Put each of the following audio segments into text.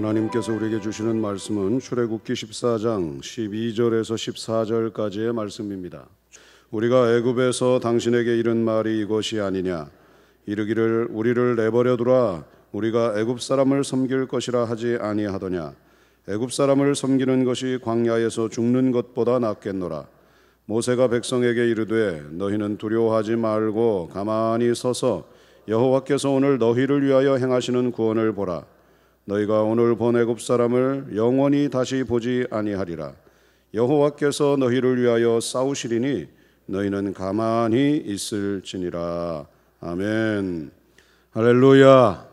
하나님께서 우리에게 주시는 말씀은 출애굽기 14장 12절에서 14절까지의 말씀입니다. 우리가 애굽에서 당신에게 이른 말이 이것이 아니냐 이르기를 우리를 내버려 두라 우리가 애굽 사람을 섬길 것이라 하지 아니하더냐 애굽 사람을 섬기는 것이 광야에서 죽는 것보다 낫겠노라. 모세가 백성에게 이르되 너희는 두려워하지 말고 가만히 서서 여호와께서 오늘 너희를 위하여 행하시는 구원을 보라. 너희가 오늘 본 애굽 사람을 영원히 다시 보지 아니하리라. 여호와께서 너희를 위하여 싸우시리니 너희는 가만히 있을지니라. 아멘. 할렐루야.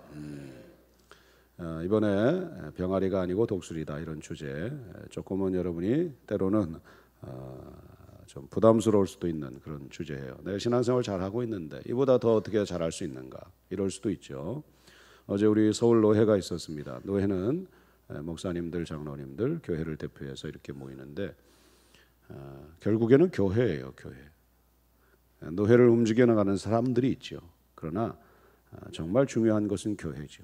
이번에 병아리가 아니고 독수리다 이런 주제 조금은 여러분이 때로는 좀 부담스러울 수도 있는 그런 주제예요. 내가 신앙생활 잘하고 있는데 이보다 더 어떻게 잘할 수 있는가 이럴 수도 있죠. 어제 우리 서울 노회가 있었습니다. 노회는 목사님들, 장로님들, 교회를 대표해서 이렇게 모이는데 결국에는 교회예요. 교회. 노회를 움직여 나가는 사람들이 있죠. 그러나 정말 중요한 것은 교회죠.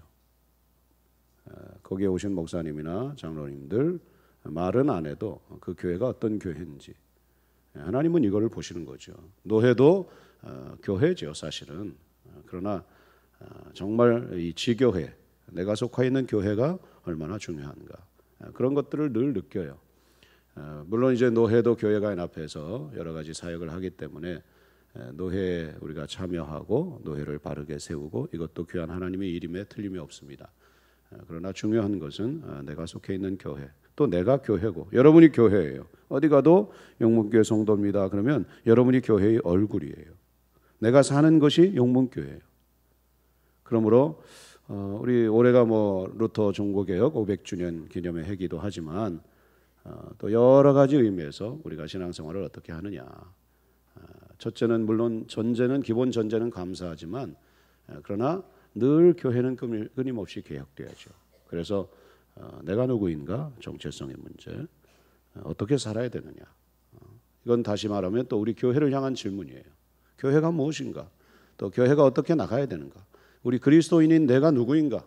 거기에 오신 목사님이나 장로님들 말은 안 해도 그 교회가 어떤 교회인지 하나님은 이거를 보시는 거죠. 노회도 교회죠, 사실은. 그러나 정말 이 지교회, 내가 속해 있는 교회가 얼마나 중요한가 그런 것들을 늘 느껴요. 물론 이제 노회도 교회가 연합해서 여러 가지 사역을 하기 때문에 노회에 우리가 참여하고 노회를 바르게 세우고 이것도 귀한 하나님의 일임에 틀림이 없습니다. 그러나 중요한 것은 내가 속해 있는 교회, 또 내가 교회고 여러분이 교회예요. 어디 가도 용문교회 성도입니다. 그러면 여러분이 교회의 얼굴이에요. 내가 사는 것이 용문교회예요. 그러므로 우리 올해가 루터 종고개혁 500주년 기념의 해기도 하지만 또 여러 가지 의미에서 우리가 신앙생활을 어떻게 하느냐. 첫째는 물론 전제는 기본 전제는 감사하지만 그러나 늘 교회는 끊임없이 개혁돼야죠. 그래서 내가 누구인가 정체성의 문제 어떻게 살아야 되느냐. 이건 다시 말하면 또 우리 교회를 향한 질문이에요. 교회가 무엇인가? 또 교회가 어떻게 나가야 되는가? 우리 그리스도인인 내가 누구인가?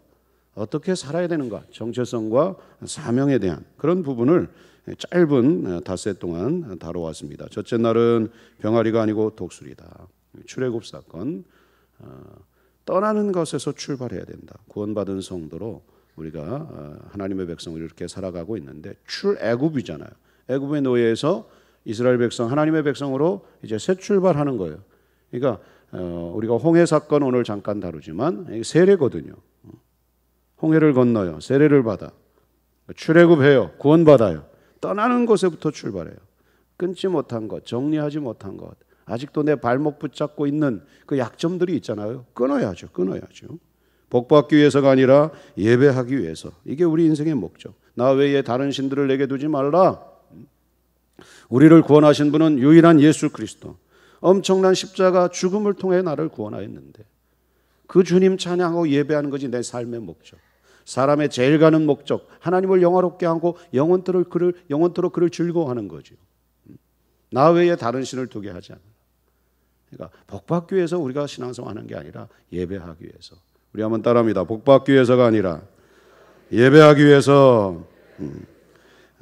어떻게 살아야 되는가? 정체성과 사명에 대한 그런 부분을 짧은 닷새 동안 다뤄왔습니다. 첫째 날은 병아리가 아니고 독수리다. 출애굽 사건. 떠나는 것에서 출발해야 된다. 구원받은 성도로 우리가 하나님의 백성을 이렇게 살아가고 있는데 출애굽이잖아요. 애굽의 노예에서 이스라엘 백성, 하나님의 백성으로 이제 새 출발하는 거예요. 그러니까 우리가 홍해 사건 오늘 잠깐 다루지만 세례거든요. 홍해를 건너요. 세례를 받아. 출애굽해요. 구원받아요. 떠나는 곳에부터 출발해요. 끊지 못한 것, 정리하지 못한 것, 아직도 내 발목 붙잡고 있는 그 약점들이 있잖아요. 끊어야죠. 끊어야죠. 복받기 위해서가 아니라 예배하기 위해서. 이게 우리 인생의 목적. 나 외에 다른 신들을 내게 두지 말라. 우리를 구원하신 분은 유일한 예수 그리스도. 엄청난 십자가 죽음을 통해 나를 구원하였는데 그 주님 찬양하고 예배하는 것이 내 삶의 목적. 사람의 제일 가는 목적, 하나님을 영화롭게 하고 영원토록 그를 즐거워하는 거죠. 나 외에 다른 신을 두게 하지 않아. 그러니까 복받기 위해서 우리가 신앙생활하는 게 아니라 예배하기 위해서. 우리 한번 따라합니다. 복받기 위해서가 아니라 예배하기 위해서.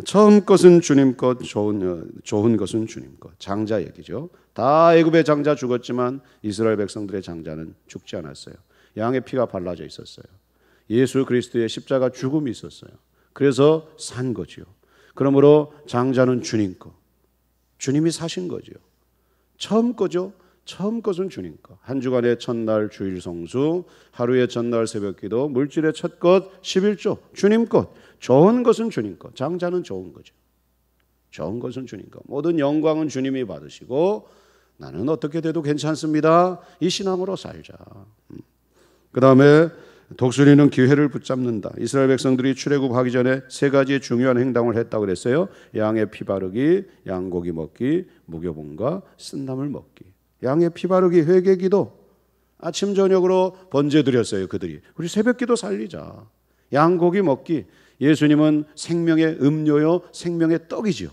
처음 것은 주님 것, 좋은 것은 주님 것. 장자 얘기죠. 다 애굽의 장자 죽었지만 이스라엘 백성들의 장자는 죽지 않았어요. 양의 피가 발라져 있었어요. 예수 그리스도의 십자가 죽음이 있었어요. 그래서 산 거지요. 그러므로 장자는 주님 것. 주님이 사신 거죠. 처음 거죠. 처음 것은 주님 것. 한 주간의 첫날 주일 성수, 하루의 첫날 새벽기도, 물질의 첫 것 11조 주님 것. 좋은 것은 주님 것. 장자는 좋은 거죠. 좋은 것은 주님 것. 모든 영광은 주님이 받으시고 나는 어떻게 돼도 괜찮습니다. 이 신앙으로 살자. 그 다음에 독수리는 기회를 붙잡는다. 이스라엘 백성들이 출애굽하기 전에 세 가지 중요한 행동을 했다고 그랬어요. 양의 피 바르기, 양고기 먹기, 무교봉과 쓴나물 먹기. 양의 피 바르기 회개기도 아침 저녁으로 번제 드렸어요. 그들이 우리 새벽기도 살리자. 양고기 먹기. 예수님은 생명의 음료요 생명의 떡이죠.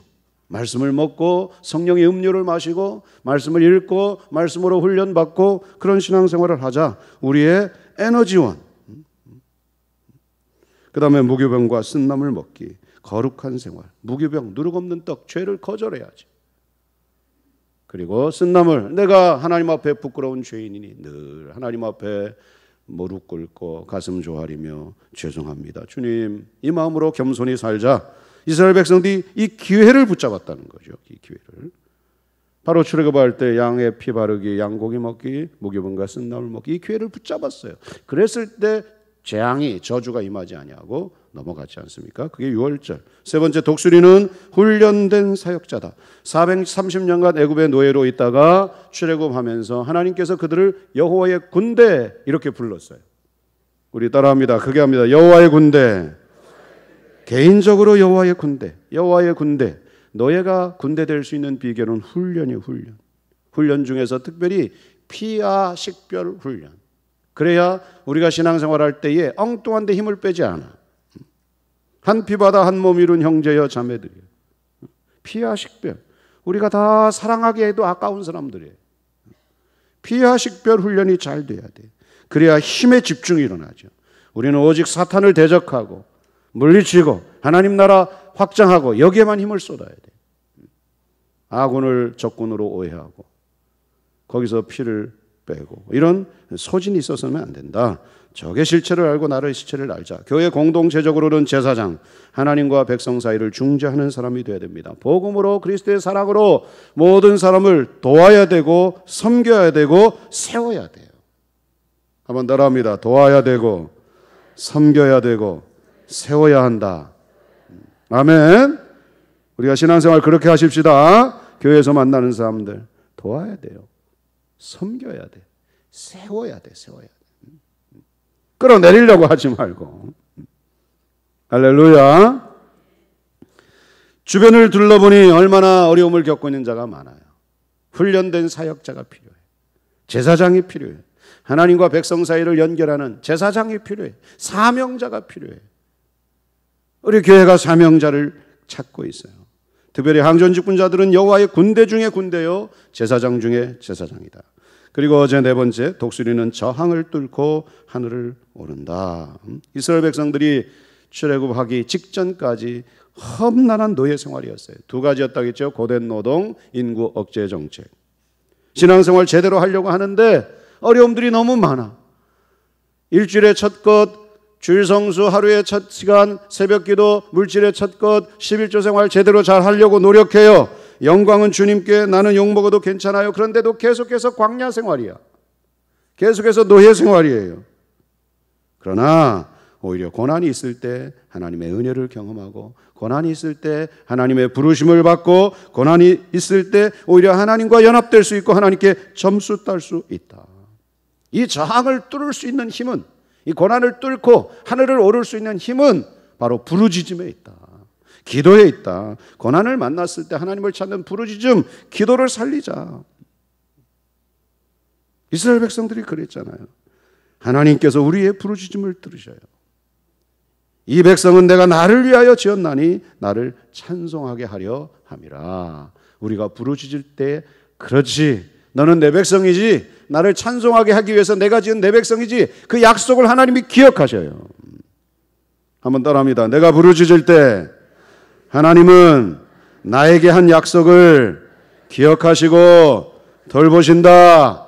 말씀을 먹고 성령의 음료를 마시고 말씀을 읽고 말씀으로 훈련받고 그런 신앙생활을 하자. 우리의 에너지원. 그 다음에 무교병과 쓴나물 먹기, 거룩한 생활, 무교병, 누룩 없는 떡, 죄를 거절해야지. 그리고 쓴나물, 내가 하나님 앞에 부끄러운 죄인이니 늘 하나님 앞에 무릎 꿇고 가슴 조아리며 죄송합니다. 주님, 이 마음으로 겸손히 살자. 이스라엘 백성들이 이 기회를 붙잡았다는 거죠. 이 기회를. 바로 출애굽할 때 양의 피 바르기, 양고기 먹기, 무교병과 쓴나물 먹기, 이 기회를 붙잡았어요. 그랬을 때 재앙이, 저주가 임하지 아니하고 넘어갔지 않습니까? 그게 6월절. 세 번째, 독수리는 훈련된 사역자다. 430년간 애굽의 노예로 있다가 출애굽하면서 하나님께서 그들을 여호와의 군대 이렇게 불렀어요. 우리 따라합니다. 크게 합니다. 여호와의 군대. 개인적으로 여호와의 군대. 여호와의 군대. 노예가 군대 될 수 있는 비결은 훈련이에요. 훈련. 훈련 중에서 특별히 피와 식별 훈련. 그래야 우리가 신앙생활할 때에 엉뚱한 데 힘을 빼지 않아. 한 피바다 한 몸 이룬 형제여 자매들이에요. 피와 식별. 우리가 다 사랑하게 해도 아까운 사람들이에요. 피와 식별 훈련이 잘 돼야 돼. 그래야 힘의 집중이 일어나죠. 우리는 오직 사탄을 대적하고 물리치고 하나님 나라 확장하고 여기에만 힘을 쏟아야 돼. 아군을 적군으로 오해하고 거기서 피를 빼고 이런 소진이 있어서는 안 된다. 적의 실체를 알고 나의 실체를 알자. 교회 공동체적으로는 제사장, 하나님과 백성 사이를 중재하는 사람이 되어야 됩니다. 복음으로 그리스도의 사랑으로 모든 사람을 도와야 되고 섬겨야 되고 세워야 돼요. 한번 따라합니다. 도와야 되고 섬겨야 되고 세워야 한다. 아멘. 우리가 신앙생활 그렇게 하십시다. 교회에서 만나는 사람들 도와야 돼요. 섬겨야 돼. 세워야 돼. 세워야 돼. 끌어내리려고 하지 말고. 할렐루야. 주변을 둘러보니 얼마나 어려움을 겪고 있는 자가 많아요. 훈련된 사역자가 필요해. 제사장이 필요해. 하나님과 백성 사이를 연결하는 제사장이 필요해. 사명자가 필요해. 우리 교회가 사명자를 찾고 있어요. 특별히 항전직분자들은 여호와의 군대 중에 군대요, 제사장 중에 제사장이다. 그리고 어제 네 번째, 독수리는 저항을 뚫고 하늘을 오른다. 이스라엘 백성들이 출애굽하기 직전까지 험난한 노예 생활이었어요. 두 가지였다겠죠. 고된 노동, 인구 억제 정책. 신앙생활 제대로 하려고 하는데 어려움들이 너무 많아. 일주일의 첫 것, 주일 성수 하루의 첫 시간, 새벽 기도, 물질의 첫 것, 11조 생활 제대로 잘 하려고 노력해요. 영광은 주님께, 나는 욕먹어도 괜찮아요. 그런데도 계속해서 광야 생활이야. 계속해서 노예 생활이에요. 그러나 오히려 고난이 있을 때 하나님의 은혜를 경험하고, 고난이 있을 때 하나님의 부르심을 받고, 고난이 있을 때 오히려 하나님과 연합될 수 있고 하나님께 점수 딸 수 있다. 이 저항을 뚫을 수 있는 힘은, 이 고난을 뚫고 하늘을 오를 수 있는 힘은 바로 부르짖음에 있다. 기도에 있다. 고난을 만났을 때 하나님을 찾는 부르짖음, 기도를 살리자. 이스라엘 백성들이 그랬잖아요. 하나님께서 우리의 부르짖음을 들으셔요. 이 백성은 내가 나를 위하여 지었나니 나를 찬송하게 하려 함이라. 우리가 부르짖을 때, 그렇지, 너는 내 백성이지, 나를 찬송하게 하기 위해서 내가 지은 내 백성이지, 그 약속을 하나님이 기억하셔요. 한번 따라합니다. 내가 부르짖을 때 하나님은 나에게 한 약속을 기억하시고 돌보신다.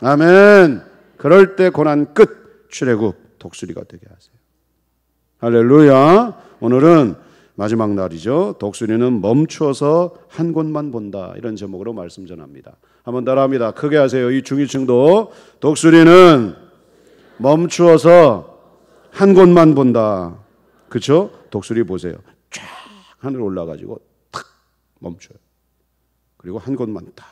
아멘. 그럴 때 고난 끝, 출애굽, 독수리가 되게 하세요. 할렐루야. 오늘은 마지막 날이죠. 독수리는 멈추어서 한 곳만 본다. 이런 제목으로 말씀 전합니다. 한번 따라합니다. 크게 하세요. 이 중위층도. 독수리는 멈추어서 한 곳만 본다. 그렇죠? 독수리 보세요. 쫙 하늘 올라가지고 탁 멈춰요. 그리고 한 곳만 딱.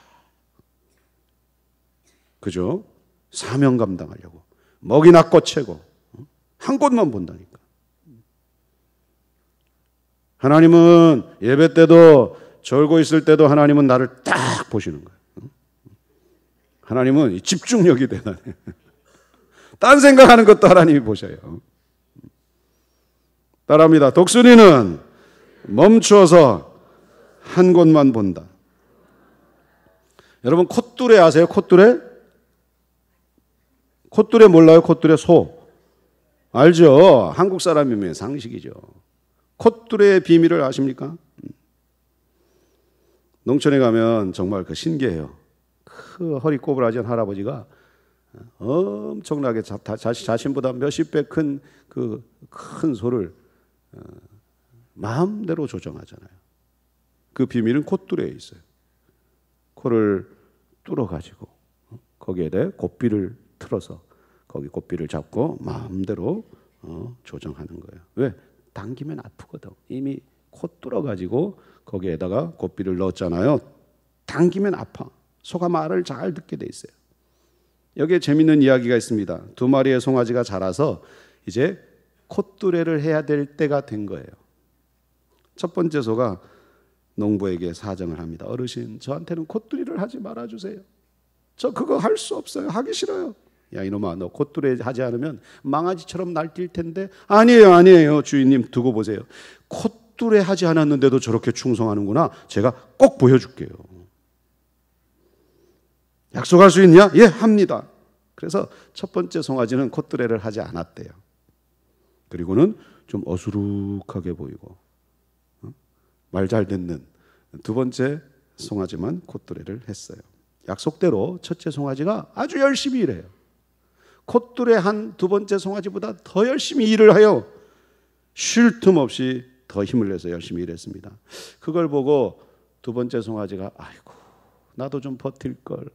그죠? 사명 감당하려고. 먹이나 꽂채고 한 곳만 본다니까. 하나님은 예배 때도, 졸고 있을 때도 하나님은 나를 딱 보시는 거예요. 하나님은 집중력이 대단해. 딴 생각하는 것도 하나님이 보셔요. 따라합니다. 독수리는 멈추어서 한 곳만 본다. 여러분 콧뚜레 아세요? 콧뚜레? 콧뚜레 몰라요? 콧뚜레 소. 알죠? 한국 사람이면 상식이죠. 콧뚜레의 비밀을 아십니까? 농촌에 가면 정말 그 신기해요. 그 허리 꼬부라진 할아버지가 엄청나게 자신보다 몇십 배 큰 그 큰 소를 마음대로 조정하잖아요. 그 비밀은 콧뚜레에 있어요. 코를 뚫어가지고 거기에다 고삐를 틀어서 거기 고삐를 잡고 마음대로 조정하는 거예요. 왜? 당기면 아프거든. 이미 코 뚫어가지고 거기에다가 고삐를 넣었잖아요. 당기면 아파. 소가 말을 잘 듣게 돼 있어요. 여기에 재밌는 이야기가 있습니다. 2마리의 송아지가 자라서 이제 콧뚜레를 해야 될 때가 된 거예요. 첫 번째 소가 농부에게 사정을 합니다. 어르신, 저한테는 콧뚜레를 하지 말아주세요. 저 그거 할 수 없어요. 하기 싫어요. 야 이놈아, 너 콧뚜레 하지 않으면 망아지처럼 날뛸 텐데. 아니에요 주인님, 두고 보세요. 콧뚜레 하지 않았는데도 저렇게 충성하는구나. 제가 꼭 보여줄게요. 약속할 수 있냐? 예, 합니다. 그래서 첫 번째 송아지는 콧뚜레를 하지 않았대요. 그리고는 좀 어수룩하게 보이고 말 잘 듣는 두 번째 송아지만 콧뚜레를 했어요. 약속대로 첫째 송아지가 아주 열심히 일해요. 콧뚜레 한 두 번째 송아지보다 더 열심히 일을 하여 쉴 틈 없이 더 힘을 내서 열심히 일했습니다. 그걸 보고 두 번째 송아지가 아이고, 나도 좀 버틸걸.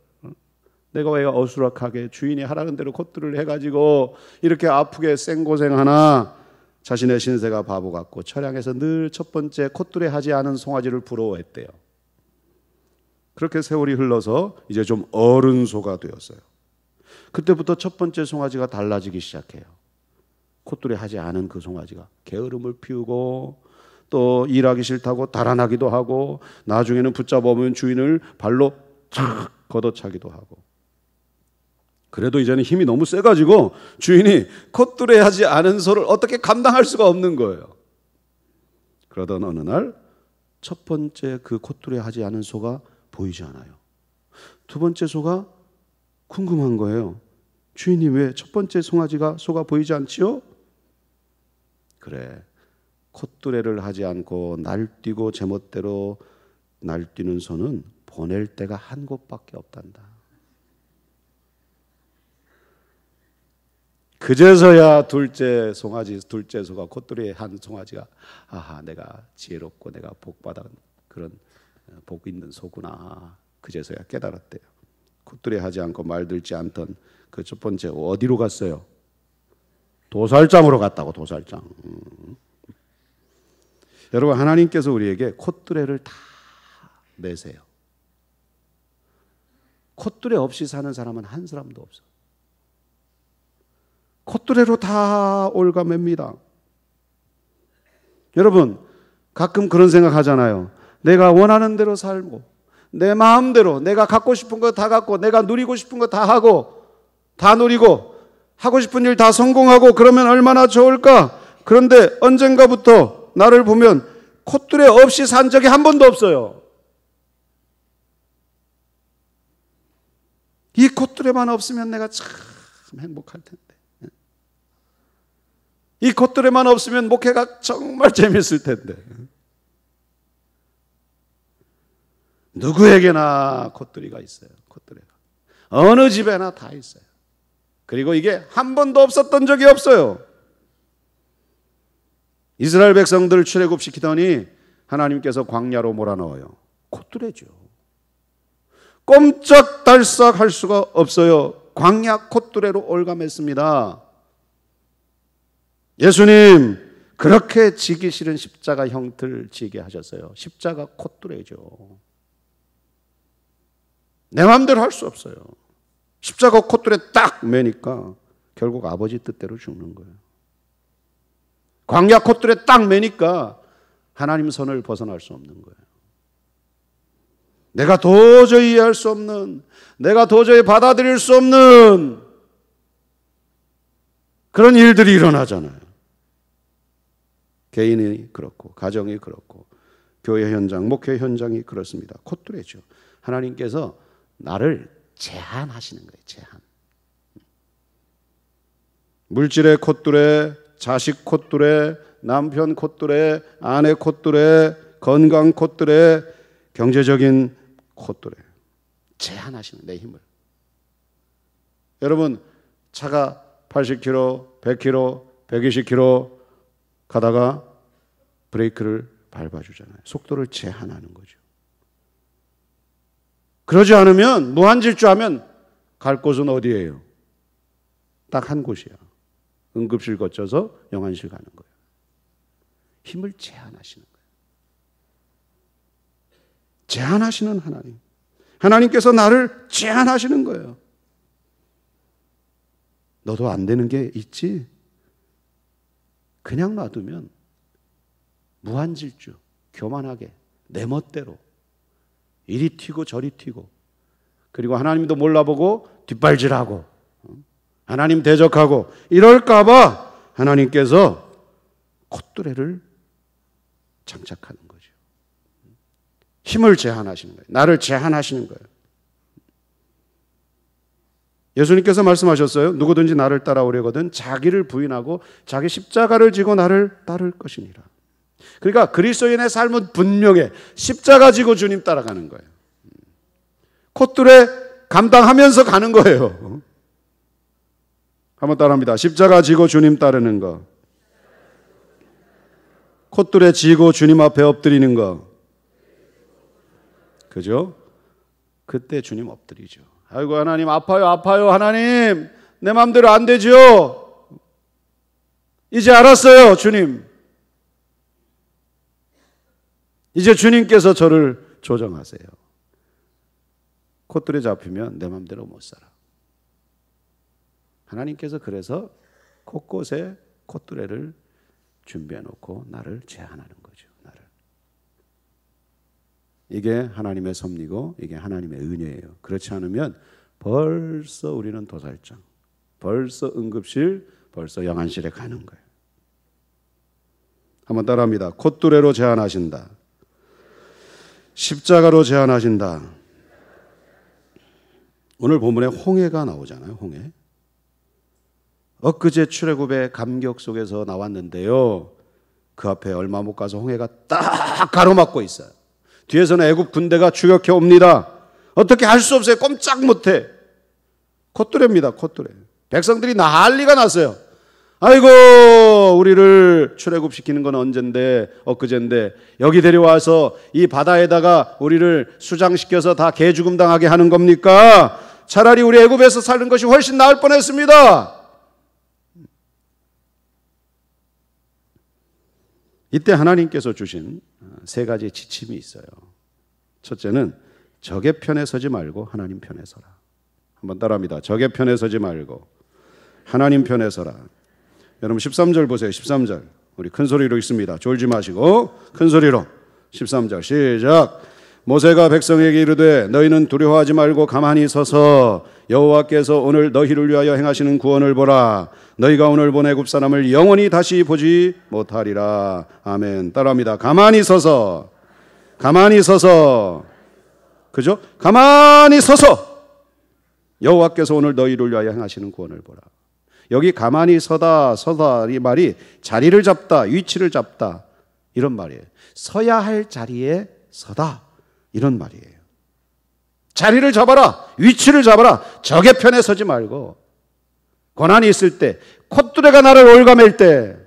내가 왜 어수락하게 주인이 하라는 대로 콧뚜레를 해가지고 이렇게 아프게 생고생하나. 자신의 신세가 바보 같고 처량해서 늘 첫 번째 콧뚜레 하지 않은 송아지를 부러워했대요. 그렇게 세월이 흘러서 이제 좀 어른 소가 되었어요. 그때부터 첫 번째 송아지가 달라지기 시작해요. 콧뚜레 하지 않은 그 송아지가 게으름을 피우고 또 일하기 싫다고 달아나기도 하고 나중에는 붙잡아보면 주인을 발로 탁 걷어차기도 하고. 그래도 이제는 힘이 너무 세가지고 주인이 콧뚜레 하지 않은 소를 어떻게 감당할 수가 없는 거예요. 그러던 어느 날 첫 번째 그 콧뚜레 하지 않은 소가 보이지 않아요. 두 번째 소가 궁금한 거예요. 주인이 왜 첫 번째 소가 보이지 않지요? 그래, 콧뚜레를 하지 않고 날뛰고 제멋대로 날뛰는 소는 보낼 데가 한 곳밖에 없단다. 그제서야 둘째 소가 콧뚜레 한 송아지가 아하, 내가 지혜롭고 내가 복받은 그런 복 있는 소구나. 그제서야 깨달았대요. 콧뚜레 하지 않고 말들지 않던 그 첫 번째 어디로 갔어요? 도살장으로 갔다고. 도살장. 여러분, 하나님께서 우리에게 콧뚜레를 다 내세요. 콧뚜레 없이 사는 사람은 한 사람도 없어. 콧뚜레로 다 올가맵니다. 여러분, 가끔 그런 생각 하잖아요. 내가 원하는 대로 살고 내 마음대로 내가 갖고 싶은 거 다 갖고 내가 누리고 싶은 거 다 하고 다 누리고 하고 싶은 일 다 성공하고 그러면 얼마나 좋을까? 그런데 언젠가부터 나를 보면 콧뚜레 없이 산 적이 한 번도 없어요. 이 콧뚜레만 없으면 내가 참 행복할 텐데. 이 콧뚜레만 없으면 목회가 정말 재밌을 텐데. 누구에게나 콧뚜레가 있어요. 콧뚜레가. 어느 집에나 다 있어요. 그리고 이게 한 번도 없었던 적이 없어요. 이스라엘 백성들 출애굽시키더니 하나님께서 광야로 몰아넣어요. 콧뚜레죠. 꼼짝달싹 할 수가 없어요. 광야 콧뚜레로 올감했습니다. 예수님 그렇게 지기 싫은 십자가 형틀 지게 하셨어요. 십자가 콧뚜레죠. 내 마음대로 할 수 없어요. 십자가 콧뚜레 딱 매니까 결국 아버지 뜻대로 죽는 거예요. 광야 콧뚜레 딱 매니까 하나님 선을 벗어날 수 없는 거예요. 내가 도저히 이해할 수 없는, 내가 도저히 받아들일 수 없는 그런 일들이 일어나잖아요. 개인이 그렇고 가정이 그렇고 교회 현장, 목회 현장이 그렇습니다. 콧뚜레죠. 하나님께서 나를 제한하시는 거예요. 제한. 물질의 콧뚜레, 자식 콧뚜레, 남편 콧뚜레, 아내 콧뚜레, 건강 콧뚜레, 경제적인 콧뚜레. 제한하시는 내 힘을. 여러분, 차가 80km, 100km, 120km 가다가 브레이크를 밟아주잖아요. 속도를 제한하는 거죠. 그러지 않으면, 무한질주하면 갈 곳은 어디예요? 딱 한 곳이야. 응급실 거쳐서 영안실 가는 거예요. 힘을 제한하시는 거예요. 제한하시는 하나님. 하나님께서 나를 제한하시는 거예요. 너도 안 되는 게 있지? 그냥 놔두면 무한질주, 교만하게 내 멋대로 이리 튀고 저리 튀고, 그리고 하나님도 몰라보고 뒷발질하고 하나님 대적하고 이럴까 봐 하나님께서 콧뚜레를 장착하는 거죠. 힘을 제한하시는 거예요. 나를 제한하시는 거예요. 예수님께서 말씀하셨어요. 누구든지 나를 따라오려거든 자기를 부인하고 자기 십자가를 지고 나를 따를 것이니라. 그러니까 그리스도인의 삶은 분명해. 십자가 지고 주님 따라가는 거예요. 콧뚜레 감당하면서 가는 거예요. 한번 따라합니다. 십자가 지고 주님 따르는 거. 콧뚜레 지고 주님 앞에 엎드리는 거. 그죠? 그때 주님 엎드리죠. 아이고 하나님 아파요 아파요 하나님 내 마음대로 안 되죠. 이제 알았어요 주님. 이제 주님께서 저를 조정하세요. 콧뚜레 잡히면 내 마음대로 못 살아. 하나님께서 그래서 곳곳에 콧뚜레를 준비해 놓고 나를 제한하는 거죠. 나를. 이게 하나님의 섭리고 이게 하나님의 은혜예요. 그렇지 않으면 벌써 우리는 도살장, 벌써 응급실, 벌써 영안실에 가는 거예요. 한번 따라합니다. 콧뚜레로 제한하신다. 십자가로 제한하신다. 오늘 본문에 홍해가 나오잖아요. 홍해. 엊그제 출애굽의 감격 속에서 나왔는데요. 그 앞에 얼마 못 가서 홍해가 딱 가로막고 있어요. 뒤에서는 애굽 군대가 추격해 옵니다. 어떻게 할 수 없어요. 꼼짝 못해. 콧뚜레입니다. 콧뚜레. 백성들이 난리가 났어요. 아이고 우리를 출애굽시키는 건 언젠데 엊그젠데 여기 데려와서 이 바다에다가 우리를 수장시켜서 다 개죽음 당하게 하는 겁니까? 차라리 우리 애굽에서 사는 것이 훨씬 나을 뻔했습니다. 이때 하나님께서 주신 세 가지 지침이 있어요. 첫째는 적의 편에 서지 말고 하나님 편에 서라. 한번 따라합니다. 적의 편에 서지 말고 하나님 편에 서라. 여러분 13절 보세요. 13절. 우리 큰 소리로 읽습니다. 졸지 마시고 큰 소리로 13절 시작. 모세가 백성에게 이르되 너희는 두려워하지 말고 가만히 서서 여호와께서 오늘 너희를 위하여 행하시는 구원을 보라. 너희가 오늘 본 애굽 사람을 영원히 다시 보지 못하리라. 아멘. 따라합니다. 가만히 서서. 가만히 서서. 그죠? 가만히 서서 여호와께서 오늘 너희를 위하여 행하시는 구원을 보라. 여기 가만히 서다 이 말이 자리를 잡다, 위치를 잡다 이런 말이에요. 서야 할 자리에 서다 이런 말이에요. 자리를 잡아라, 위치를 잡아라. 적의 편에 서지 말고 고난이 있을 때, 콧뚜레가 나를 올가맬 때,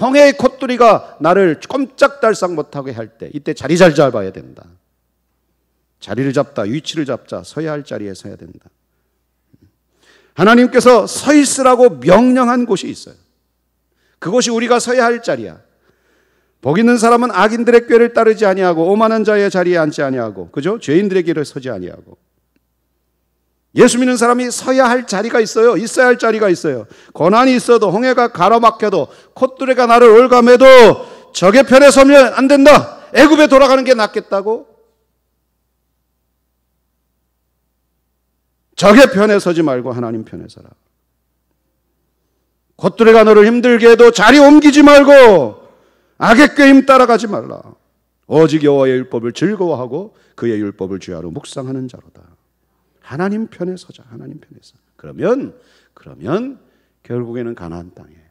홍해의 콧뚜리가 나를 꼼짝달싹 못하게 할 때, 이때 자리 잘 잡아야 된다. 자리를 잡다, 위치를 잡자, 서야 할 자리에 서야 된다. 하나님께서 서 있으라고 명령한 곳이 있어요. 그곳이 우리가 서야 할 자리야. 복 있는 사람은 악인들의 꾀를 따르지 아니하고 오만한 자의 자리에 앉지 아니하고, 그죠? 죄인들의 길을 서지 아니하고. 예수 믿는 사람이 서야 할 자리가 있어요. 있어야 할 자리가 있어요. 고난이 있어도, 홍해가 가로막혀도, 콧뚜레가 나를 올가매도 적의 편에 서면 안 된다. 애굽에 돌아가는 게 낫겠다고? 적의 편에 서지 말고 하나님 편에 서라. 콧뚜레가 너를 힘들게 해도 자리 옮기지 말고 악의 꾀임 따라가지 말라. 오직 여호와의 율법을 즐거워하고 그의 율법을 주야로 묵상하는 자로다. 하나님 편에 서자. 하나님 편에 서. 그러면 결국에는 가나안 땅이에요.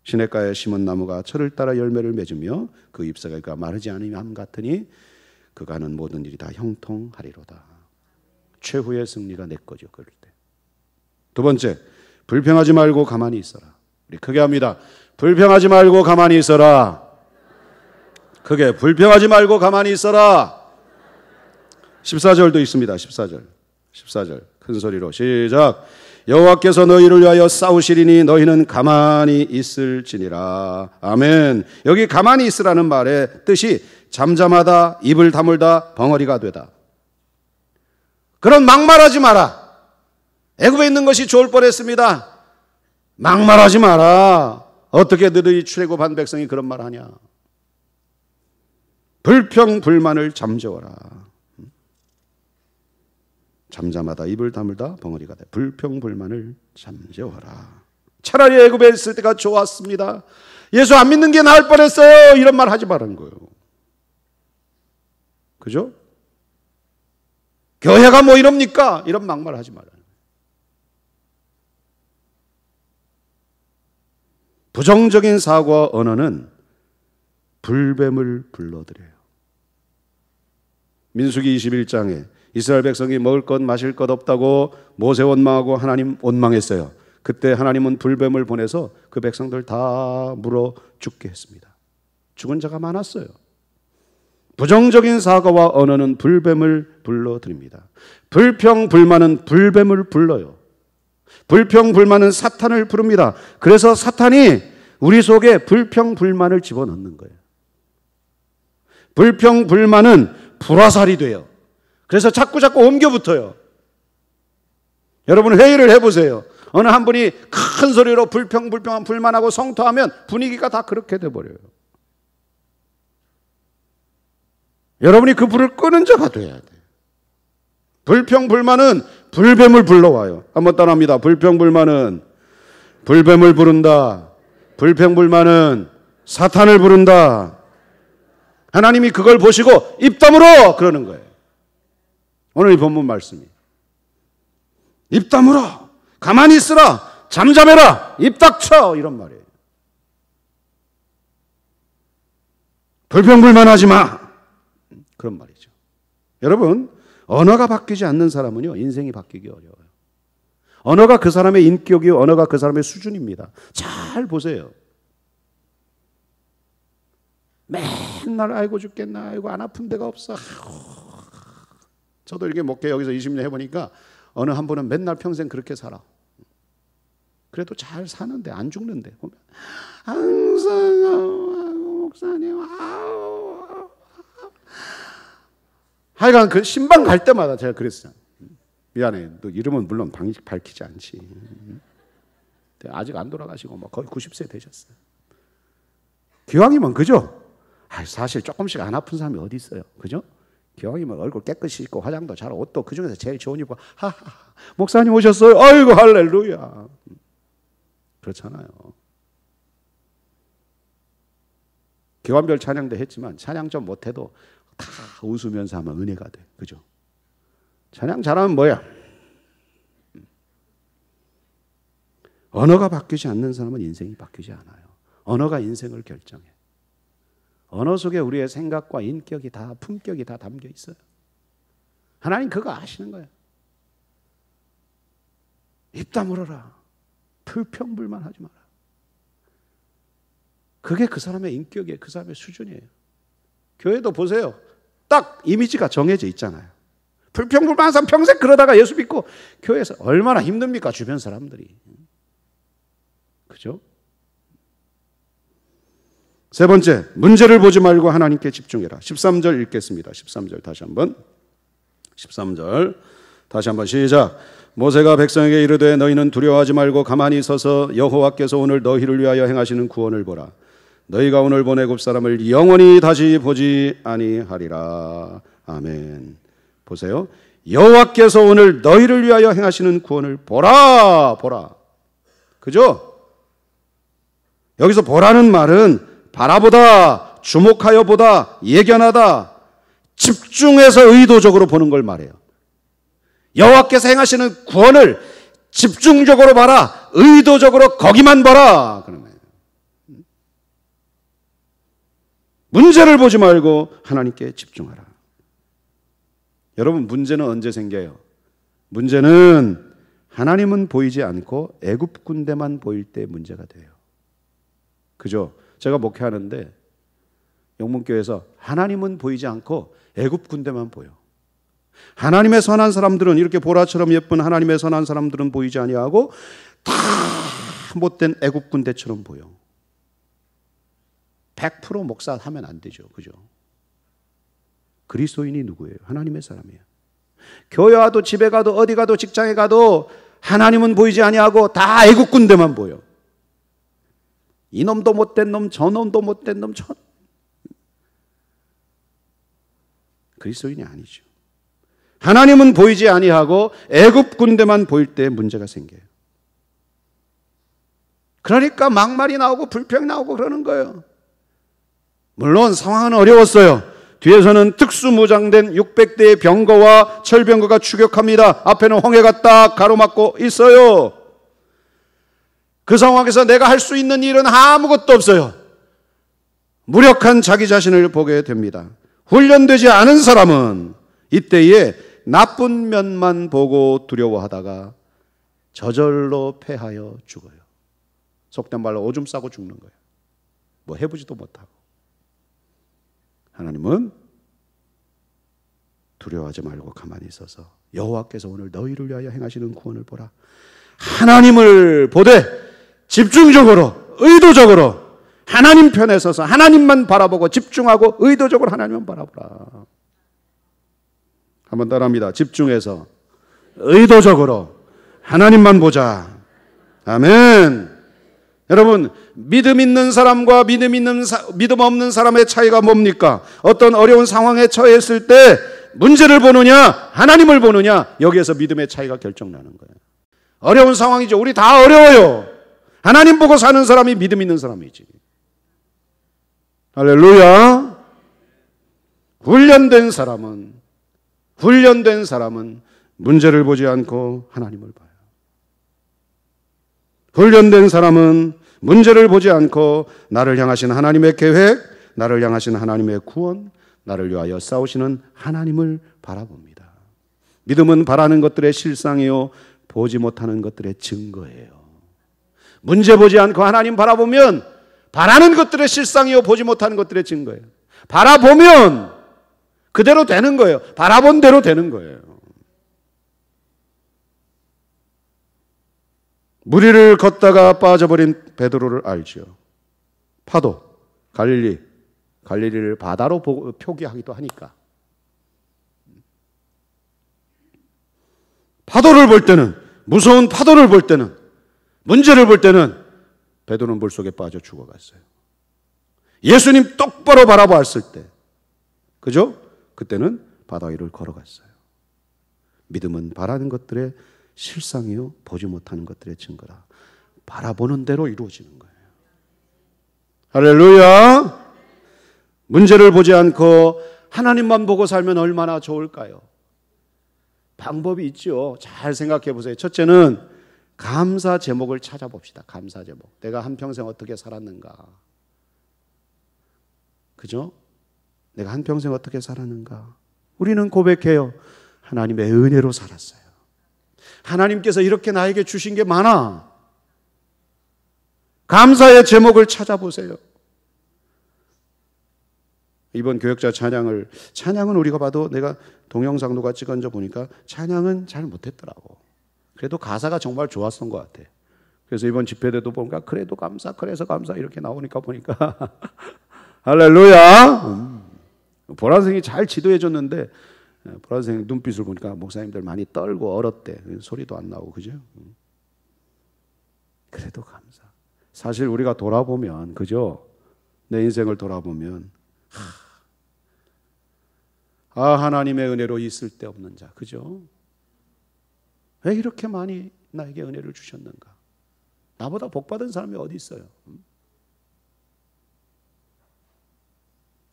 시냇가에 심은 나무가 철을 따라 열매를 맺으며 그 잎사귀가 마르지 않음이 같으니 그가 하는 모든 일이 다 형통하리로다. 최후의 승리가 내 거죠. 그럴 때. 두 번째, 불평하지 말고 가만히 있어라. 우리 크게 합니다. 불평하지 말고 가만히 있어라. 크게, 불평하지 말고 가만히 있어라. 14절도 있습니다. 14절 큰 소리로 시작. 여호와께서 너희를 위하여 싸우시리니 너희는 가만히 있을지니라. 아멘. 여기 가만히 있으라는 말의 뜻이 잠잠하다, 입을 다물다, 벙어리가 되다. 그런 막말하지 마라. 애굽에 있는 것이 좋을 뻔했습니다. 막말하지 마라. 어떻게 너희 출애굽한 백성이 그런 말 하냐. 불평불만을 잠재워라. 잠잠하다, 입을 다물다, 벙어리가 돼. 불평불만을 잠재워라. 차라리 애굽에 있을 때가 좋았습니다. 예수 안 믿는 게 나을 뻔했어요. 이런 말 하지 말라는 거예요. 그죠? 교회가 뭐 이럽니까? 이런 막말 하지 말라는 거예요. 부정적인 사고와 언어는 불뱀을 불러들여요. 민수기 21장에 이스라엘 백성이 먹을 것 마실 것 없다고 모세 원망하고 하나님 원망했어요. 그때 하나님은 불뱀을 보내서 그 백성들 다 물어 죽게 했습니다. 죽은 자가 많았어요. 부정적인 사과와 언어는 불뱀을 불러들입니다. 불평불만은 불뱀을 불러요. 불평불만은 사탄을 부릅니다. 그래서 사탄이 우리 속에 불평불만을 집어넣는 거예요. 불평불만은 불화살이 돼요. 그래서 자꾸 옮겨붙어요. 여러분 회의를 해보세요. 어느 한 분이 큰 소리로 불만하고 성토하면 분위기가 다 그렇게 돼버려요. 여러분이 그 불을 끄는 자가 돼야 돼. 불평불만은 불뱀을 불러와요. 한번 따라합니다. 불평불만은 불뱀을 부른다. 불평불만은 사탄을 부른다. 하나님이 그걸 보시고 입 다물어 그러는 거예요. 오늘 이 본문 말씀이 입 다물어, 가만히 있으라, 잠잠해라, 입 닥쳐 이런 말이에요. 불평불만하지 마 그런 말이죠. 여러분 언어가 바뀌지 않는 사람은요 인생이 바뀌기 어려워요. 언어가 그 사람의 인격이요, 언어가 그 사람의 수준입니다. 잘 보세요. 맨날 아이고 죽겠나, 아이고 안 아픈 데가 없어. 저도 이렇게 목회 여기서 20년 해보니까 어느 한 분은 맨날 평생 그렇게 살아. 그래도 잘 사는데 안 죽는데 보면 항상 목사님 하여간 그 신방 갈 때마다 제가 그랬어요. 미안해, 너 이름은 물론 밝히지 않지. 아직 안 돌아가시고 뭐 거의 90세 되셨어요. 기왕이면 그죠? 사실 조금씩 안 아픈 사람이 어디 있어요, 그죠? 기왕이면 얼굴 깨끗이 씻고 화장도 잘, 옷도 그 중에서 제일 좋은 입고 목사님 오셨어요. 아이고 할렐루야. 그렇잖아요. 기관별 찬양도 했지만 찬양 좀 못해도 다 웃으면서 하면 은혜가 돼, 그죠? 찬양 잘하면 뭐야? 언어가 바뀌지 않는 사람은 인생이 바뀌지 않아요. 언어가 인생을 결정해. 언어 속에 우리의 생각과 인격이 다, 품격이 다 담겨 있어요. 하나님 그거 아시는 거예요. 입 다물어라. 불평불만하지 마라. 그게 그 사람의 인격이에요. 그 사람의 수준이에요. 교회도 보세요. 딱 이미지가 정해져 있잖아요. 불평불만한 사람 평생 그러다가 예수 믿고 교회에서 얼마나 힘듭니까? 주변 사람들이. 그죠? 세 번째, 문제를 보지 말고 하나님께 집중해라. 13절 읽겠습니다. 13절 다시 한번. 13절 다시 한번 시작. 모세가 백성에게 이르되 너희는 두려워하지 말고 가만히 서서 여호와께서 오늘 너희를 위하여 행하시는 구원을 보라. 너희가 오늘 본 애굽 사람을 영원히 다시 보지 아니하리라. 아멘. 보세요. 여호와께서 오늘 너희를 위하여 행하시는 구원을 보라. 보라. 그죠? 여기서 보라는 말은 바라보다, 주목하여 보다, 예견하다, 집중해서 의도적으로 보는 걸 말해요. 여호와께서 행하시는 구원을 집중적으로 봐라. 의도적으로 거기만 봐라. 그러면 문제를 보지 말고 하나님께 집중하라. 여러분, 문제는 언제 생겨요? 문제는 하나님은 보이지 않고 애굽 군대만 보일 때 문제가 돼요. 그죠? 제가 목회하는데 영문교회에서 하나님은 보이지 않고 애굽 군대만 보여. 하나님의 선한 사람들은, 이렇게 보라처럼 예쁜 하나님의 선한 사람들은 보이지 아니하고 다 못된 애굽 군대처럼 보여. 100% 목사 하면 안 되죠. 그죠? 그리스도인이 누구예요? 하나님의 사람이에요. 교회 와도 집에 가도 어디 가도 직장에 가도 하나님은 보이지 아니하고 다 애국 군대만 보여. 이놈도 못된 놈, 저놈도 못된 놈, 그리스도인이 아니죠. 하나님은 보이지 아니하고 애국 군대만 보일 때 문제가 생겨요. 그러니까 막말이 나오고 불평이 나오고 그러는 거예요. 물론 상황은 어려웠어요. 뒤에서는 특수무장된 600대의 병거와 철병거가 추격합니다. 앞에는 홍해가 딱 가로막고 있어요. 그 상황에서 내가 할 수 있는 일은 아무것도 없어요. 무력한 자기 자신을 보게 됩니다. 훈련되지 않은 사람은 이때에 나쁜 면만 보고 두려워하다가 저절로 패하여 죽어요. 속된 말로 오줌 싸고 죽는 거예요. 뭐 해보지도 못하고. 하나님은 두려워하지 말고 가만히 있어서 여호와께서 오늘 너희를 위하여 행하시는 구원을 보라. 하나님을 보되 집중적으로, 의도적으로 하나님 편에 서서 하나님만 바라보고 집중하고 의도적으로 하나님만 바라보라. 한번 따라합니다. 집중해서 의도적으로 하나님만 보자. 아멘. 여러분, 믿음 있는 사람과 믿음 없는 사람의 차이가 뭡니까? 어떤 어려운 상황에 처했을 때 문제를 보느냐, 하나님을 보느냐, 여기에서 믿음의 차이가 결정나는 거예요. 어려운 상황이죠. 우리 다 어려워요. 하나님 보고 사는 사람이 믿음 있는 사람이지. 할렐루야. 훈련된 사람은 문제를 보지 않고 하나님을 봐요. 훈련된 사람은 문제를 보지 않고 나를 향하신 하나님의 계획, 나를 향하신 하나님의 구원, 나를 위하여 싸우시는 하나님을 바라봅니다. 믿음은 바라는 것들의 실상이요, 보지 못하는 것들의 증거예요. 문제 보지 않고 하나님 바라보면 바라는 것들의 실상이요, 보지 못하는 것들의 증거예요. 바라보면 그대로 되는 거예요. 바라본 대로 되는 거예요. 무리를 걷다가 빠져버린 베드로를 알죠. 파도, 갈릴리를 바다로 표기하기도 하니까. 파도를 볼 때는, 무서운 파도를 볼 때는, 문제를 볼 때는 베드로는 물속에 빠져 죽어갔어요. 예수님 똑바로 바라보았을 때, 그죠? 그때는 바다 위를 걸어갔어요. 믿음은 바라는 것들의 실상이요, 보지 못하는 것들의 증거라. 바라보는 대로 이루어지는 거예요. 할렐루야. 문제를 보지 않고 하나님만 보고 살면 얼마나 좋을까요? 방법이 있죠. 잘 생각해 보세요. 첫째는 감사 제목을 찾아봅시다. 감사 제목. 내가 한평생 어떻게 살았는가? 그죠? 내가 한평생 어떻게 살았는가? 우리는 고백해요. 하나님의 은혜로 살았어요. 하나님께서 이렇게 나에게 주신 게 많아. 감사의 제목을 찾아보세요. 이번 교역자 찬양은 우리가 봐도, 내가 동영상 누가 찍은저 보니까 찬양은 잘 못했더라고. 그래도 가사가 정말 좋았던 것 같아. 그래서 이번 집회 때도 보니까 그래도 감사, 그래서 감사 이렇게 나오니까 보니까 할렐루야. 보라선생이 잘 지도해 줬는데 보라선생 눈빛을 보니까 목사님들 많이 떨고 얼었대. 소리도 안 나오고, 그죠? 그래도 감사. 사실 우리가 돌아보면, 그죠? 내 인생을 돌아보면 하나님의 은혜로 있을 데 없는 자, 그죠? 왜 이렇게 많이 나에게 은혜를 주셨는가? 나보다 복받은 사람이 어디 있어요?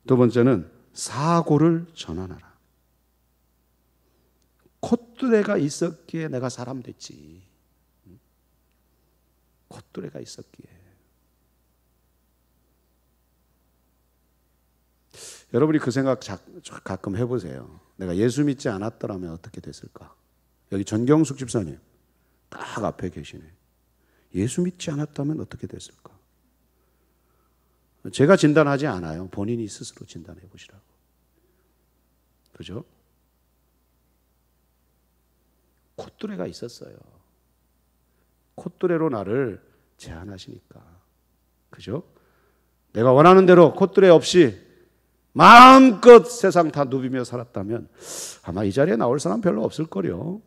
두 번째는 사고를 전환하라. 콧대가 있었기에 내가 사람 됐지. 콧뚜레가 있었기에. 여러분이 그 생각 가끔 해보세요. 내가 예수 믿지 않았더라면 어떻게 됐을까? 여기 전경숙 집사님 딱 앞에 계시네. 예수 믿지 않았다면 어떻게 됐을까? 제가 진단하지 않아요. 본인이 스스로 진단해 보시라고. 그죠? 콧뚜레가 있었어요. 콧뚜레로 나를 제한하시니까. 그죠? 내가 원하는 대로 콧뚜레 없이 마음껏 세상 다 누비며 살았다면 아마 이 자리에 나올 사람 별로 없을 거요.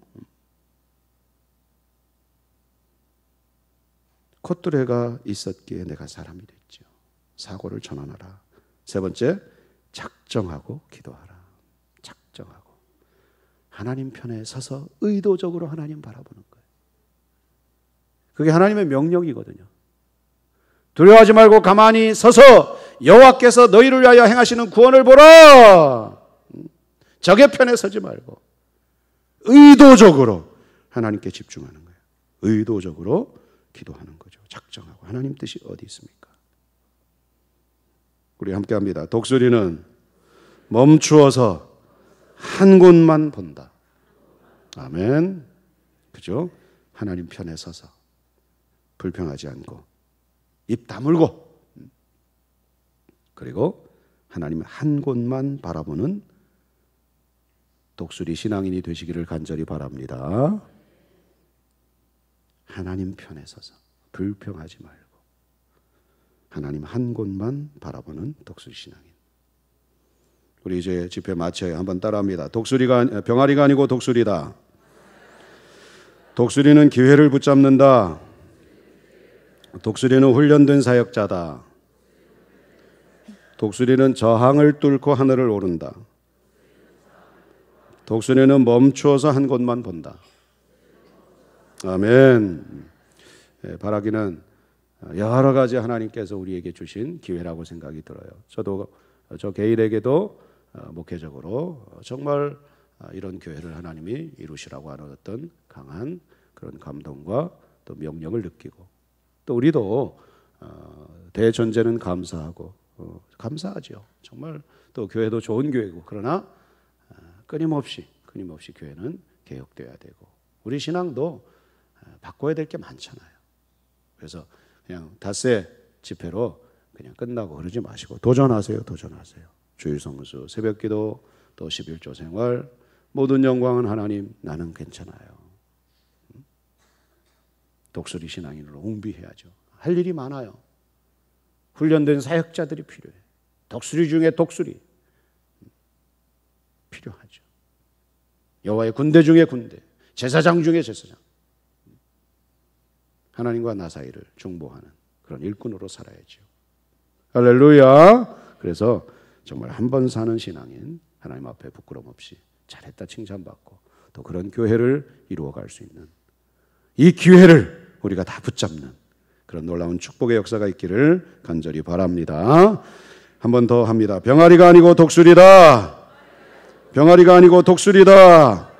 콧뚜레가 있었기에 내가 사람이 됐죠. 사고를 전환하라. 세 번째, 작정하고 기도하라. 작정하고. 하나님 편에 서서 의도적으로 하나님 바라보는 거예요. 그게 하나님의 명령이거든요. 두려워하지 말고 가만히 서서 여호와께서 너희를 위하여 행하시는 구원을 보라. 적의 편에 서지 말고 의도적으로 하나님께 집중하는 거예요. 의도적으로 기도하는 거죠. 작정하고. 하나님 뜻이 어디 있습니까? 우리 함께 합니다. 독수리는 멈추어서 한 곳만 본다. 아멘. 그죠? 하나님 편에 서서 불평하지 않고 입 다물고 그리고 하나님 한 곳만 바라보는 독수리 신앙인이 되시기를 간절히 바랍니다. 하나님 편에 서서 불평하지 말고 하나님 한 곳만 바라보는 독수리 신앙인. 우리 이제 집회 마쳐요. 한번 따라합니다. 병아리가 아니고 독수리다. 독수리는 기회를 붙잡는다. 독수리는 훈련된 사역자다. 독수리는 저항을 뚫고 하늘을 오른다. 독수리는 멈추어서 한 곳만 본다. 아멘. 바라기는 여러 가지 하나님께서 우리에게 주신 기회라고 생각이 들어요. 저 개인에게도 목회적으로 정말 이런 교회를 하나님이 이루시라고 하는 어떤 강한 그런 감동과 또 명령을 느끼고 또 우리도 대전제는 감사하고 감사하죠. 정말 또 교회도 좋은 교회고 그러나 끊임없이 교회는 개혁돼야 되고 우리 신앙도 바꿔야 될 게 많잖아요. 그래서 그냥 닷새 집회로 그냥 끝나고 그러지 마시고 도전하세요. 주일 성수, 새벽기도, 또 11조 생활, 모든 영광은 하나님, 나는 괜찮아요. 독수리 신앙인으로 옹비해야죠. 할 일이 많아요. 훈련된 사역자들이 필요해. 독수리 중에 독수리 필요하죠. 여호와의 군대 중에 군대, 제사장 중에 제사장. 하나님과 나 사이를 중보하는 그런 일꾼으로 살아야죠. 할렐루야. 그래서 정말 한 번 사는 신앙인, 하나님 앞에 부끄럼 없이 잘했다 칭찬받고 또 그런 교회를 이루어갈 수 있는 이 기회를 우리가 다 붙잡는 그런 놀라운 축복의 역사가 있기를 간절히 바랍니다. 한 번 더 합니다. 병아리가 아니고 독수리다. 병아리가 아니고 독수리다.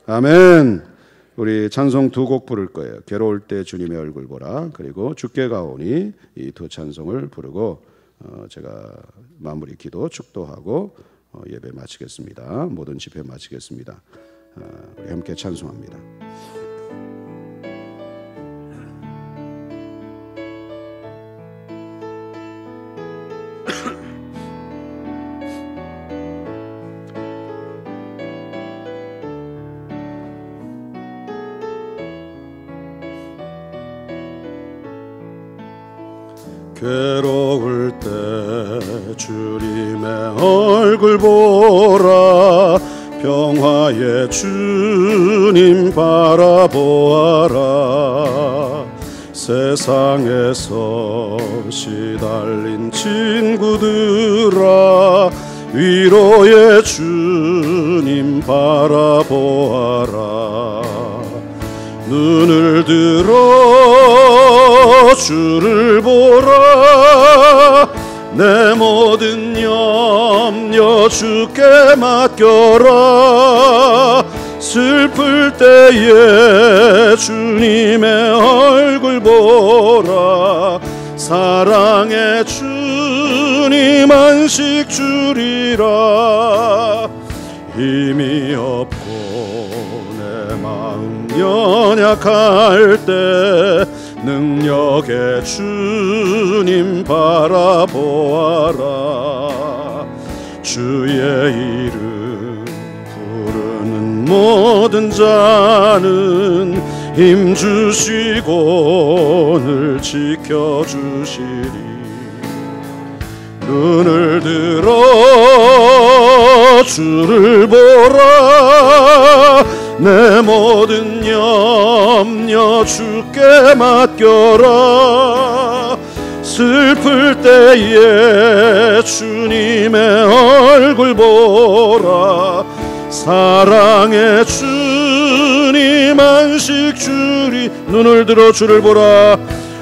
아멘. 우리 찬송 두 곡 부를 거예요. 괴로울 때 주님의 얼굴 보라, 그리고 주께 가오니, 이 두 찬송을 부르고 제가 마무리 기도 축도하고 예배 마치겠습니다. 모든 집회 마치겠습니다. 우리 함께 찬송합니다. 괴로울 때 주님의 얼굴 보라, 평화의 주님 바라보아라. 세상에서 시달린 친구들아, 위로의 주님 바라보아라. 눈을 들어 주를 보라, 내 모든 염려 주께 맡겨라. 슬플 때에 주님의 얼굴 보라. 사랑의 주님 안식 주리라. 힘이 없고 내 마음 연약할 때 능력의 주님 바라보아라. 주의 이름 부르는 모든 자는 힘 주시고 늘 지켜주시리. 눈을 들어 주를 보라. 내 모든 염려 주께 맡겨라. 슬플 때에 주님의 얼굴 보라. 사랑의 주님 안식 주리. 눈을 들어 주를 보라.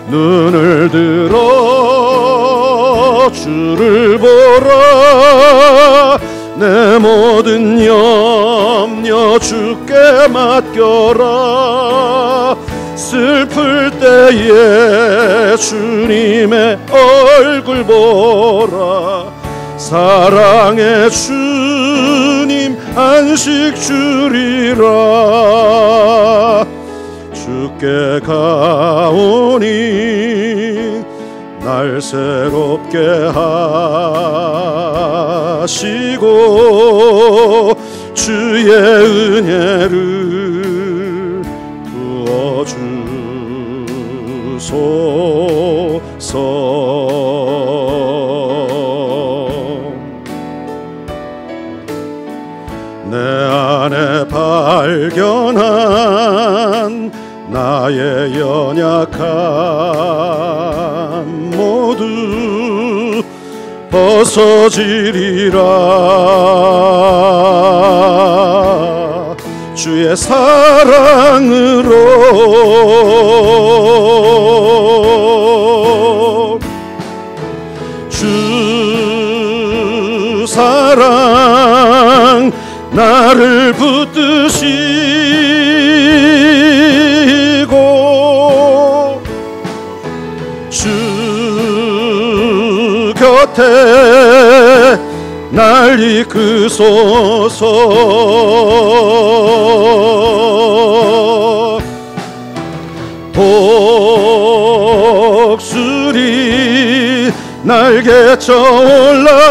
눈을 들어 주를 보라. 내 모든 염려 주께 맡겨라. 슬플 때에 주님의 얼굴 보라. 사랑의 주님 안식 주리라. 주께 가오니 날 새롭게 하시고 주의 은혜를 부어주소서. 내 안에 발견한 나의 연약함 모두 벗어지리라. 주의 사랑으로 주 사랑 나를 붙드시고 주 곁에 날 이끄소서. 독수리 날개쳐 올라가듯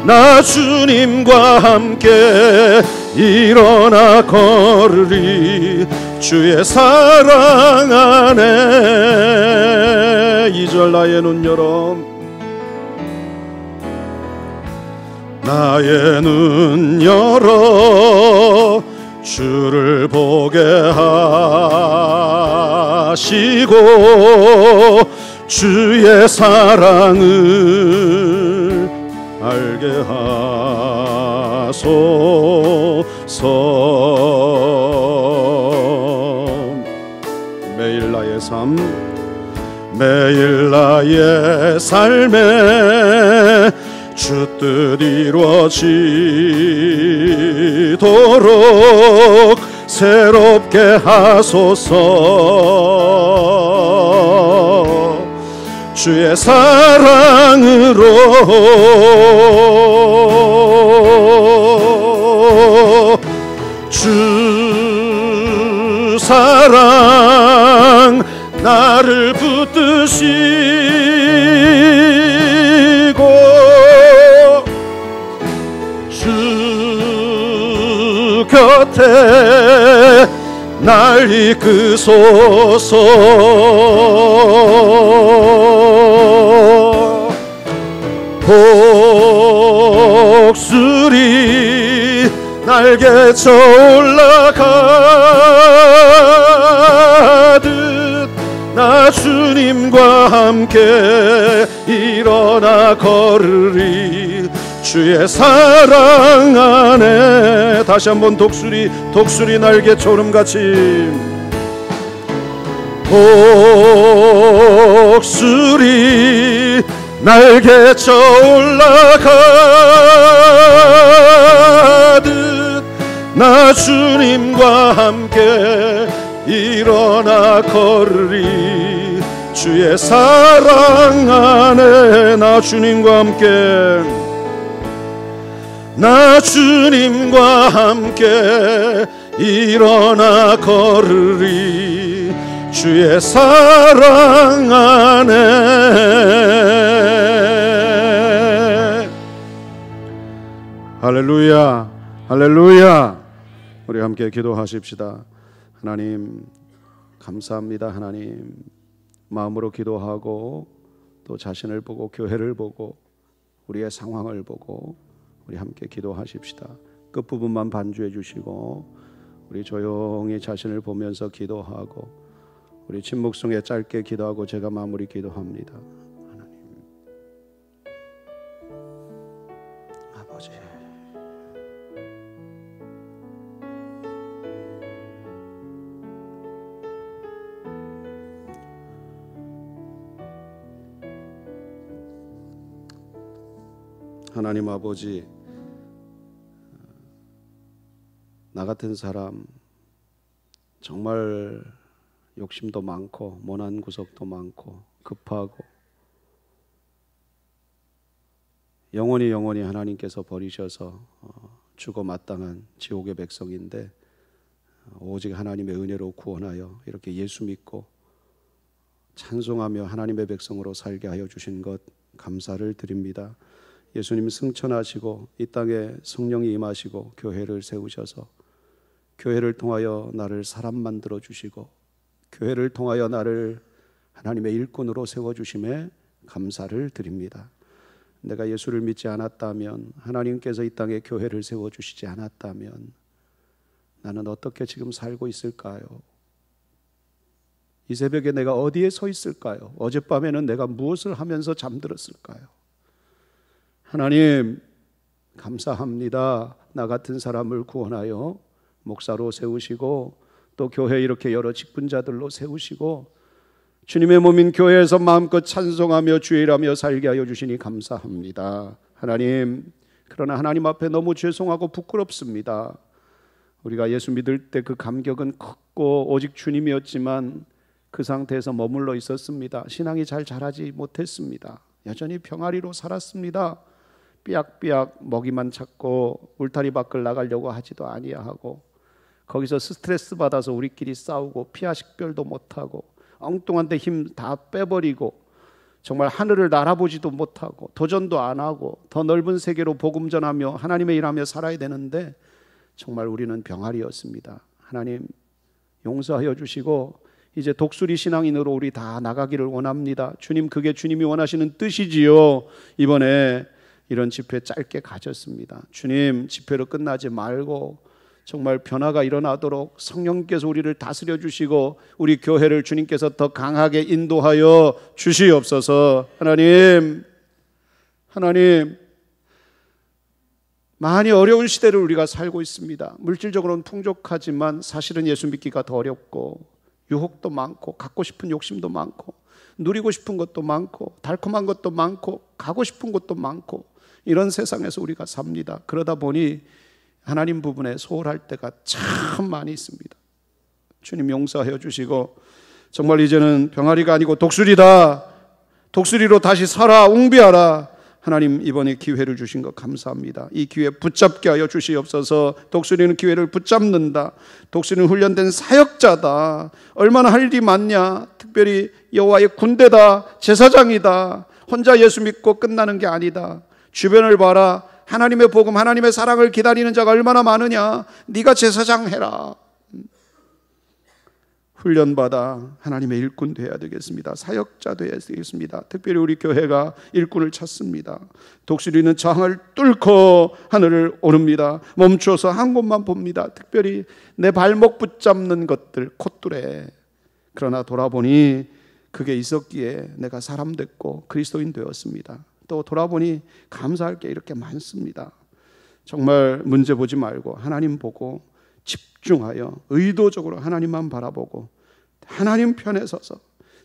나 주님과 함께 일어나 걸으리. 주의 사랑 안에 2절 나의 눈 열어 나의 눈 열어 주를 보게 하시고 주의 사랑을 알게 하소서. 매일 나의 삶 매일 나의 삶에 주 뜻 이루어지도록 새롭게 하소서. 주의 사랑으로 주 사랑 나를 붙드시고 주 곁에 날 이끄소서. 독수리 날개쳐 올라가듯 나 주님과 함께 일어나 걸으리. 주의 사랑 안에 다시 한번 독수리 날개쳐 오름같이 독수리 날개쳐 올라가 나 주님과 함께 일어나 걸으리. 주의 사랑 안에 나 주님과 함께, 나 주님과 함께 일어나 걸으리. 주의 사랑 안에. 할렐루야, 할렐루야. 우리 함께 기도하십시다. 하나님 감사합니다. 하나님, 마음으로 기도하고 또 자신을 보고 교회를 보고 우리의 상황을 보고 우리 함께 기도하십시다. 끝부분만 반주해 주시고 우리 조용히 자신을 보면서 기도하고 우리 침묵 속에 짧게 기도하고 제가 마무리 기도합니다. 하나님, 아버지, 하나님 아버지, 나 같은 사람 정말 욕심도 많고 모난 구석도 많고 급하고 영원히 하나님께서 버리셔서 죽어 마땅한 지옥의 백성인데 오직 하나님의 은혜로 구원하여 이렇게 예수 믿고 찬송하며 하나님의 백성으로 살게 하여 주신 것 감사를 드립니다. 예수님 승천하시고 이 땅에 성령이 임하시고 교회를 세우셔서 교회를 통하여 나를 사람 만들어 주시고 교회를 통하여 나를 하나님의 일꾼으로 세워주심에 감사를 드립니다. 내가 예수를 믿지 않았다면, 하나님께서 이 땅에 교회를 세워주시지 않았다면 나는 어떻게 지금 살고 있을까요? 이 새벽에 내가 어디에 서 있을까요? 어젯밤에는 내가 무엇을 하면서 잠들었을까요? 하나님 감사합니다. 나 같은 사람을 구원하여 목사로 세우시고 또 교회 이렇게 여러 직분자들로 세우시고 주님의 몸인 교회에서 마음껏 찬송하며 주일하며 살게 하여 주시니 감사합니다. 하나님, 그러나 하나님 앞에 너무 죄송하고 부끄럽습니다. 우리가 예수 믿을 때 그 감격은 컸고 오직 주님이었지만 그 상태에서 머물러 있었습니다. 신앙이 잘 자라지 못했습니다. 여전히 병아리로 살았습니다. 삐약삐약 먹이만 찾고 울타리 밖을 나가려고 하지도 아니하고 거기서 스트레스 받아서 우리끼리 싸우고 피하 식별도 못하고 엉뚱한 데 힘 다 빼버리고 정말 하늘을 날아보지도 못하고 도전도 안 하고 더 넓은 세계로 복음 전하며 하나님의 일하며 살아야 되는데 정말 우리는 병아리였습니다. 하나님 용서하여 주시고 이제 독수리 신앙인으로 우리 다 나가기를 원합니다. 주님, 그게 주님이 원하시는 뜻이지요. 이번에 이런 집회 짧게 가졌습니다. 주님, 집회로 끝나지 말고 정말 변화가 일어나도록 성령께서 우리를 다스려 주시고 우리 교회를 주님께서 더 강하게 인도하여 주시옵소서. 하나님 많이 어려운 시대를 우리가 살고 있습니다. 물질적으로는 풍족하지만 사실은 예수 믿기가 더 어렵고 유혹도 많고 갖고 싶은 욕심도 많고 누리고 싶은 것도 많고 달콤한 것도 많고 가고 싶은 것도 많고 이런 세상에서 우리가 삽니다. 그러다 보니 하나님 부분에 소홀할 때가 참 많이 있습니다. 주님 용서하여 주시고 정말 이제는 병아리가 아니고 독수리다. 독수리로 다시 살아 웅비하라. 하나님 이번에 기회를 주신 것 감사합니다. 이 기회 붙잡게 하여 주시옵소서. 독수리는 기회를 붙잡는다. 독수리는 훈련된 사역자다. 얼마나 할 일이 많냐. 특별히 여호와의 군대다. 제사장이다. 혼자 예수 믿고 끝나는 게 아니다. 주변을 봐라. 하나님의 복음, 하나님의 사랑을 기다리는 자가 얼마나 많으냐. 네가 제사장 해라. 훈련받아 하나님의 일꾼 되어야 되겠습니다. 사역자 되어야 되겠습니다. 특별히 우리 교회가 일꾼을 찾습니다. 독수리는 저항을 뚫고 하늘을 오릅니다. 멈춰서 한 곳만 봅니다. 특별히 내 발목 붙잡는 것들 콧뚜레. 그러나 돌아보니 그게 있었기에 내가 사람 됐고 그리스도인 되었습니다. 또 돌아보니 감사할 게 이렇게 많습니다. 정말 문제 보지 말고 하나님 보고 집중하여 의도적으로 하나님만 바라보고 하나님 편에 서서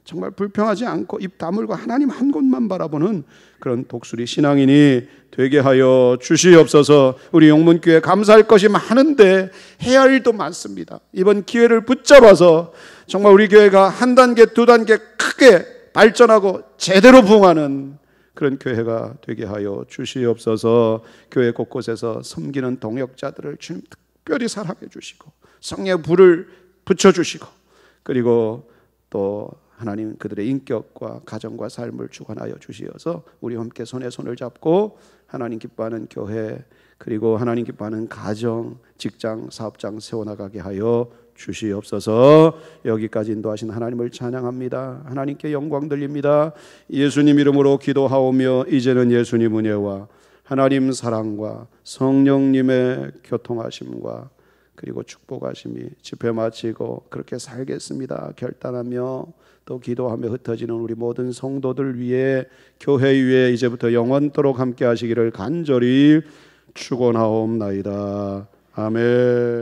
정말 불평하지 않고 입 다물고 하나님 한 곳만 바라보는 그런 독수리 신앙인이 되게 하여 주시옵소서. 우리 용문교회 감사할 것이 많은데 해야 할 일도 많습니다. 이번 기회를 붙잡아서 정말 우리 교회가 한 단계 두 단계 크게 발전하고 제대로 부흥하는 그런 교회가 되게 하여 주시옵소서. 교회 곳곳에서 섬기는 동역자들을 주님 특별히 사랑해 주시고 성령의 불을 붙여주시고, 그리고 또 하나님 그들의 인격과 가정과 삶을 주관하여 주시어서 우리 함께 손에 손을 잡고 하나님 기뻐하는 교회, 그리고 하나님 기뻐하는 가정, 직장, 사업장 세워나가게 하여 주시옵소서. 여기까지 인도하신 하나님을 찬양합니다. 하나님께 영광 돌립니다. 예수님 이름으로 기도하오며 이제는 예수님 은혜와 하나님 사랑과 성령님의 교통하심과 그리고 축복하심이 집회 마치고 그렇게 살겠습니다 결단하며 또 기도하며 흩어지는 우리 모든 성도들 위해, 교회 위에 이제부터 영원토록 함께 하시기를 간절히 축원하옵나이다. 아멘.